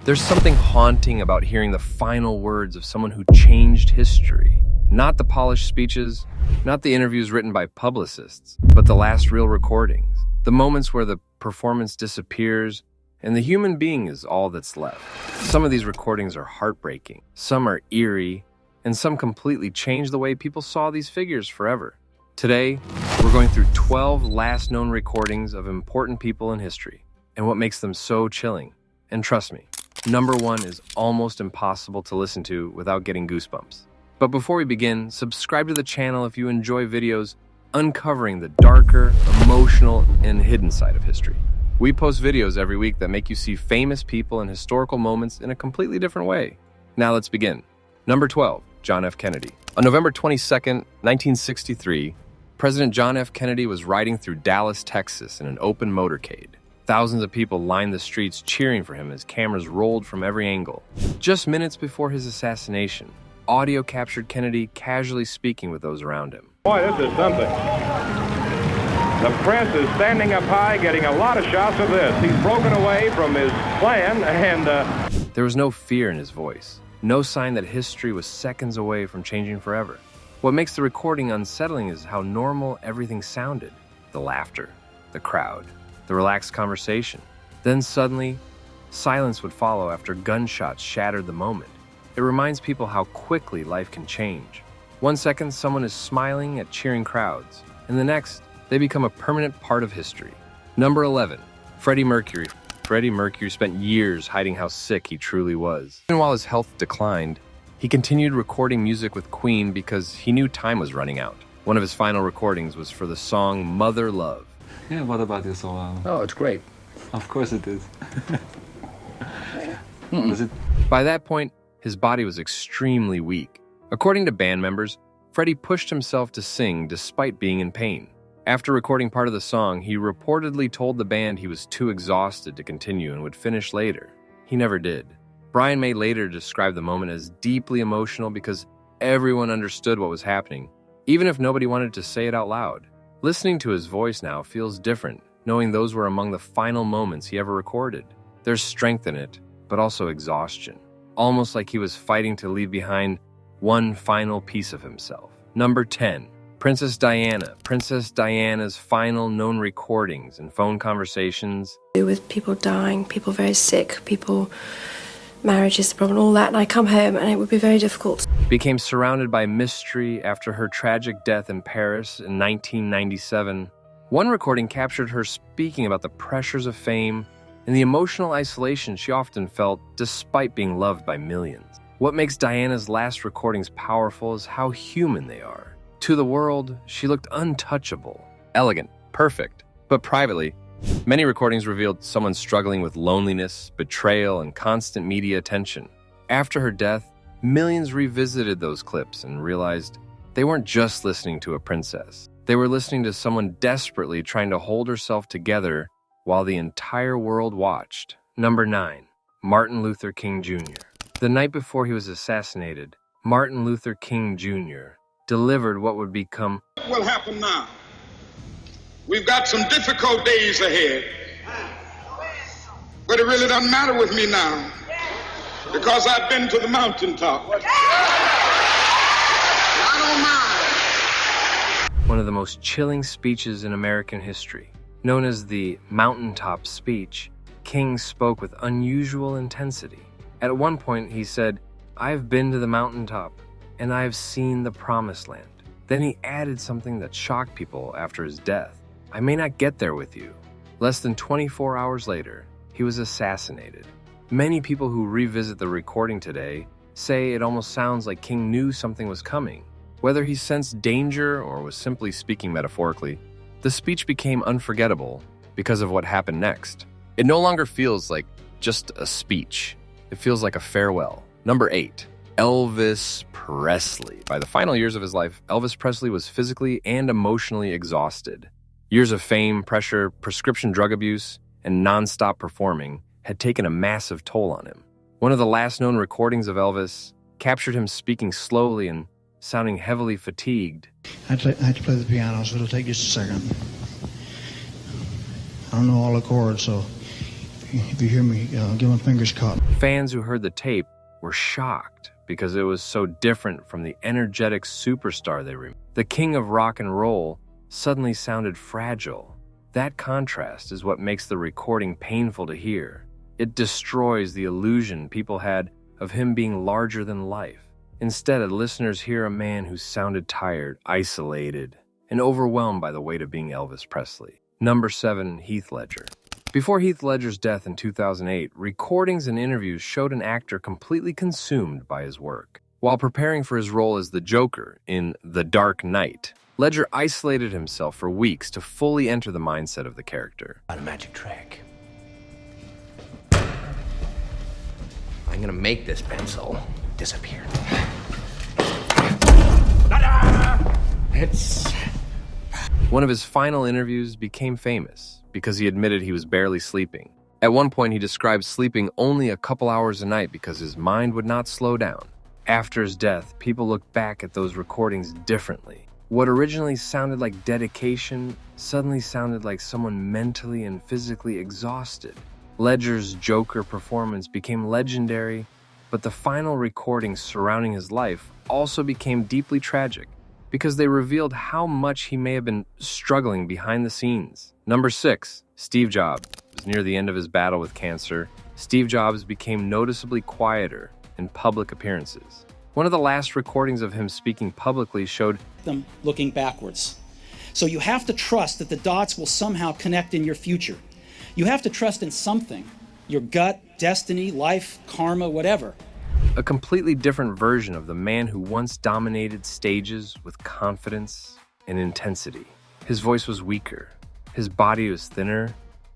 There's something haunting about hearing the final words of someone who changed history. Not the polished speeches, not the interviews written by publicists, but the last real recordings. The moments where the performance disappears and the human being is all that's left. Some of these recordings are heartbreaking, some are eerie, and some completely change the way people saw these figures forever. Today, we're going through 12 last known recordings of important people in history and what makes them so chilling. And trust me, number one is almost impossible to listen to without getting goosebumps. But before we begin, subscribe to the channel if you enjoy videos uncovering the darker, emotional, and hidden side of history. We post videos every week that make you see famous people and historical moments in a completely different way. Now let's begin. Number 12, John F. Kennedy. On November 22nd, 1963, President John F. Kennedy was riding through Dallas, Texas in an open motorcade. Thousands of people lined the streets cheering for him as cameras rolled from every angle. Just minutes before his assassination, audio captured Kennedy casually speaking with those around him. Boy, this is something. The press is standing up high, getting a lot of shots of this. He's broken away from his plan, and There was no fear in his voice, no sign that history was seconds away from changing forever. What makes the recording unsettling is how normal everything sounded. The laughter, the crowd, the relaxed conversation. Then suddenly, silence would follow after gunshots shattered the moment. It reminds people how quickly life can change. 1 second, someone is smiling at cheering crowds, and the next, they become a permanent part of history. Number 11, Freddie Mercury. Freddie Mercury spent years hiding how sick he truly was. Even while his health declined, he continued recording music with Queen because he knew time was running out. One of his final recordings was for the song Mother Love. Yeah, what about your solo? Oh, it's great. Of course it is. Was it? By that point, his body was extremely weak. According to band members, Freddie pushed himself to sing despite being in pain. After recording part of the song, he reportedly told the band he was too exhausted to continue and would finish later. He never did. Brian May later described the moment as deeply emotional because everyone understood what was happening, even if nobody wanted to say it out loud. Listening to his voice now feels different, knowing those were among the final moments he ever recorded. There's strength in it, but also exhaustion, almost like he was fighting to leave behind one final piece of himself. Number 10. Princess Diana. Princess Diana's final known recordings and phone conversations. With people dying, people very sick, people, marriages, the problem, all that, and I come home and it would be very difficult. Became surrounded by mystery after her tragic death in Paris in 1997. One recording captured her speaking about the pressures of fame and the emotional isolation she often felt despite being loved by millions. What makes Diana's last recordings powerful is how human they are. To the world, she looked untouchable, elegant, perfect. But privately, many recordings revealed someone struggling with loneliness, betrayal, and constant media attention. After her death, millions revisited those clips and realized they weren't just listening to a princess. They were listening to someone desperately trying to hold herself together while the entire world watched. Number 9. Martin Luther King Jr. The night before he was assassinated, Martin Luther King Jr. delivered what would become What will happen now? We've got some difficult days ahead, but it really doesn't matter with me now because I've been to the mountaintop. I don't mind. one of the most chilling speeches in American history. Known as the mountaintop speech, King spoke with unusual intensity. At one point, he said, "I've been to the mountaintop, and I've seen the promised land." Then he added something that shocked people after his death. "I may not get there with you." Less than 24 hours later, he was assassinated. Many people who revisit the recording today say it almost sounds like King knew something was coming. Whether he sensed danger or was simply speaking metaphorically, the speech became unforgettable because of what happened next. It no longer feels like just a speech. It feels like a farewell. Number 8. Elvis Presley. By the final years of his life, Elvis Presley was physically and emotionally exhausted. Years of fame, pressure, prescription drug abuse, and non-stop performing had taken a massive toll on him. One of the last known recordings of Elvis captured him speaking slowly and sounding heavily fatigued. I had to play the piano, so it'll take just a second. I don't know all the chords, so if you hear me, get my fingers caught. Fans who heard the tape were shocked because it was so different from the energetic superstar they remembered. The king of rock and roll suddenly sounded fragile. That contrast is what makes the recording painful to hear. It destroys the illusion people had of him being larger than life. Instead, listeners hear a man who sounded tired, isolated, and overwhelmed by the weight of being Elvis Presley. Number 7, Heath Ledger. Before Heath Ledger's death in 2008, recordings and interviews showed an actor completely consumed by his work. While preparing for his role as the Joker in The Dark Knight, Ledger isolated himself for weeks to fully enter the mindset of the character. On a magic trick. I'm gonna make this pencil disappear. One of his final interviews became famous because he admitted he was barely sleeping. At one point, he described sleeping only a couple hours a night because his mind would not slow down. After his death, people looked back at those recordings differently. What originally sounded like dedication suddenly sounded like someone mentally and physically exhausted. Ledger's Joker performance became legendary, but the final recordings surrounding his life also became deeply tragic because they revealed how much he may have been struggling behind the scenes. Number 6, Steve Jobs. Was near the end of his battle with cancer, Steve Jobs became noticeably quieter in public appearances. One of the last recordings of him speaking publicly showed them looking backwards. So you have to trust that the dots will somehow connect in your future. You have to trust in something, your gut, destiny, life, karma, whatever. a completely different version of the man who once dominated stages with confidence and intensity. His voice was weaker, his body was thinner,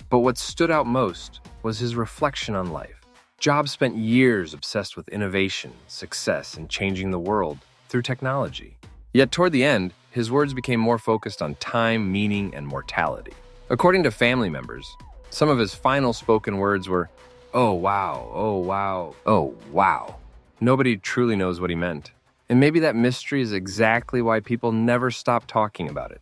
but what stood out most was his reflection on life. Jobs spent years obsessed with innovation, success, and changing the world through technology. Yet toward the end, his words became more focused on time, meaning, and mortality. According to family members, some of his final spoken words were, "Oh wow, oh wow, oh wow." Nobody truly knows what he meant. And maybe that mystery is exactly why people never stop talking about it.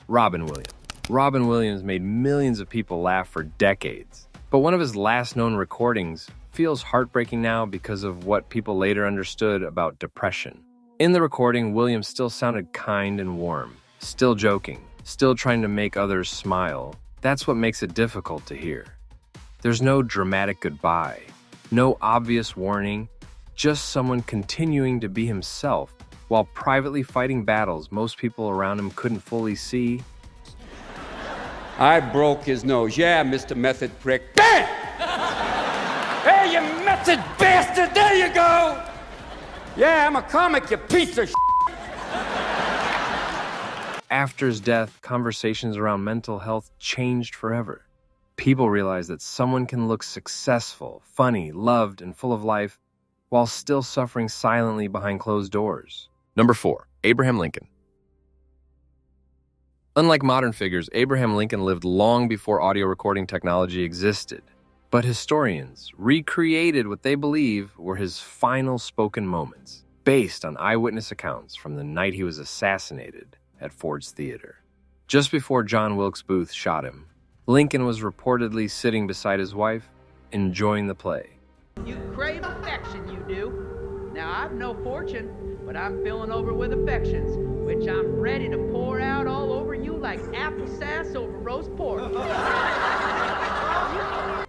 Robin Williams. Robin Williams made millions of people laugh for decades. But one of his last known recordings feels heartbreaking now because of what people later understood about depression. In the recording, Williams still sounded kind and warm, still joking, still trying to make others smile. That's what makes it difficult to hear. There's no dramatic goodbye, no obvious warning, just someone continuing to be himself while privately fighting battles most people around him couldn't fully see. I broke his nose. Yeah, Mr. Method Prick. Bang! Hey, you method bastard! There you go! Yeah, I'm a comic, you piece of shit! After his death, conversations around mental health changed forever. People realized that someone can look successful, funny, loved, and full of life while still suffering silently behind closed doors. 4, Abraham Lincoln. Unlike modern figures, Abraham Lincoln lived long before audio recording technology existed. But historians recreated what they believe were his final spoken moments, based on eyewitness accounts from the night he was assassinated at Ford's Theater. Just before John Wilkes Booth shot him, Lincoln was reportedly sitting beside his wife, enjoying the play. You crave affection, you do. Now, I've no fortune, but I'm filling over with affections, which I'm ready to pour out all over you like apple sass over roast pork.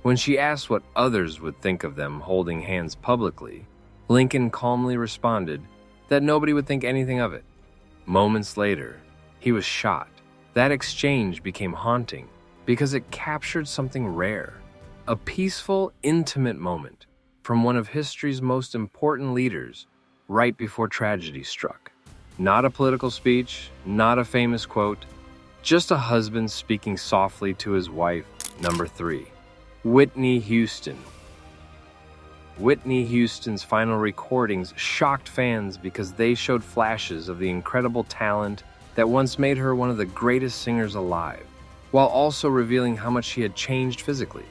When she asked what others would think of them holding hands publicly, Lincoln calmly responded that nobody would think anything of it. Moments later, he was shot. That exchange became haunting because it captured something rare, a peaceful, intimate moment from one of history's most important leaders right before tragedy struck. Not a political speech, not a famous quote, just a husband speaking softly to his wife. 3, Whitney Houston. Whitney Houston's final recordings shocked fans because they showed flashes of the incredible talent that once made her one of the greatest singers alive, while also revealing how much she had changed physically.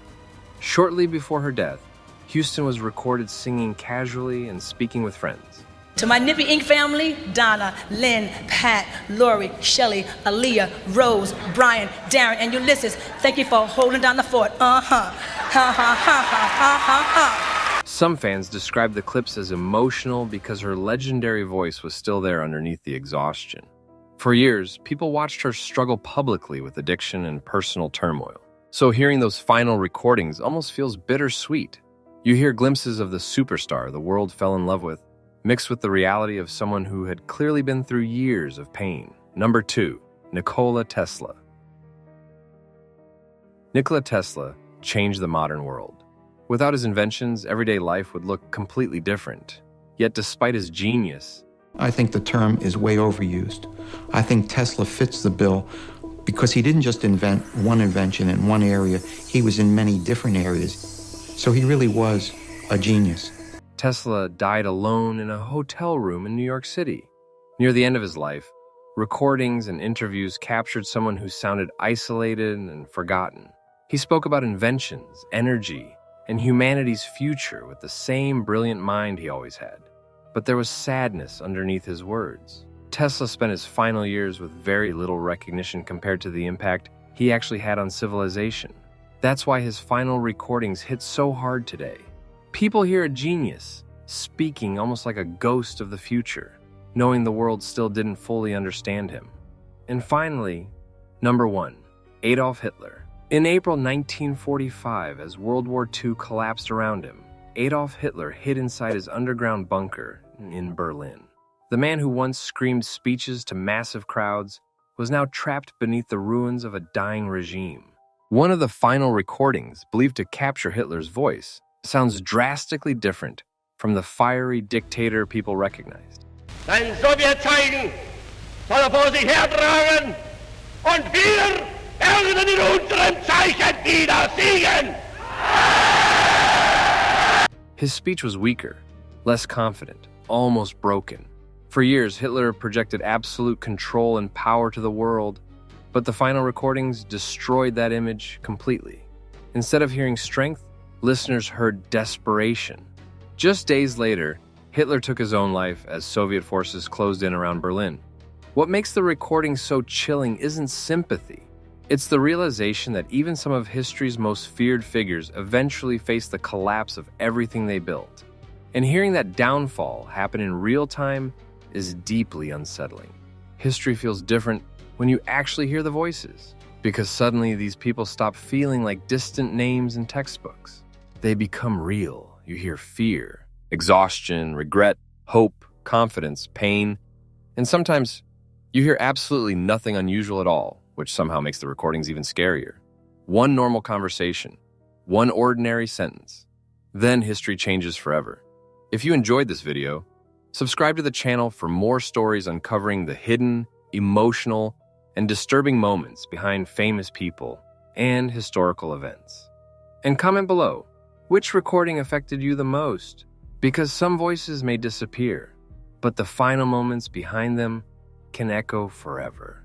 Shortly before her death, Houston was recorded singing casually and speaking with friends. To my Nippy Inc. family, Donna, Lynn, Pat, Lori, Shelly, Aaliyah, Rose, Brian, Darren, and Ulysses, thank you for holding down the fort. Ha ha ha ha ha ha. Some fans described the clips as emotional because her legendary voice was still there underneath the exhaustion. For years, people watched her struggle publicly with addiction and personal turmoil. So hearing those final recordings almost feels bittersweet. You hear glimpses of the superstar the world fell in love with, mixed with the reality of someone who had clearly been through years of pain. Number 2, Nikola Tesla. Nikola Tesla changed the modern world. Without his inventions, everyday life would look completely different. Yet despite his genius, I think the term is way overused. I think Tesla fits the bill because he didn't just invent one invention in one area, he was in many different areas. So he really was a genius. Tesla died alone in a hotel room in New York City. Near the end of his life, recordings and interviews captured someone who sounded isolated and forgotten. He spoke about inventions, energy, and humanity's future with the same brilliant mind he always had. But there was sadness underneath his words. Tesla spent his final years with very little recognition compared to the impact he actually had on civilization. That's why his final recordings hit so hard today. People hear a genius speaking almost like a ghost of the future, knowing the world still didn't fully understand him. And finally, number 1, Adolf Hitler. In April 1945, as World War II collapsed around him, Adolf Hitler hid inside his underground bunker in Berlin. The man who once screamed speeches to massive crowds was now trapped beneath the ruins of a dying regime. One of the final recordings, believed to capture Hitler's voice, sounds drastically different from the fiery dictator people recognized. Sein Sowjetzeichen soll vor sich hertragen und wir werden in unserem Zeichen wieder siegen! His speech was weaker, less confident, almost broken. For years, Hitler projected absolute control and power to the world, but the final recordings destroyed that image completely. Instead of hearing strength, listeners heard desperation. Just days later, Hitler took his own life as Soviet forces closed in around Berlin. What makes the recording so chilling isn't sympathy. It's the realization that even some of history's most feared figures eventually face the collapse of everything they built. And hearing that downfall happen in real time is deeply unsettling. History feels different when you actually hear the voices, because suddenly these people stop feeling like distant names in textbooks. They become real. You hear fear, exhaustion, regret, hope, confidence, pain, and sometimes you hear absolutely nothing unusual at all, which somehow makes the recordings even scarier. One normal conversation, one ordinary sentence, then history changes forever. If you enjoyed this video, subscribe to the channel for more stories uncovering the hidden, emotional, and disturbing moments behind famous people and historical events. And comment below, which recording affected you the most? Because some voices may disappear, but the final moments behind them can echo forever.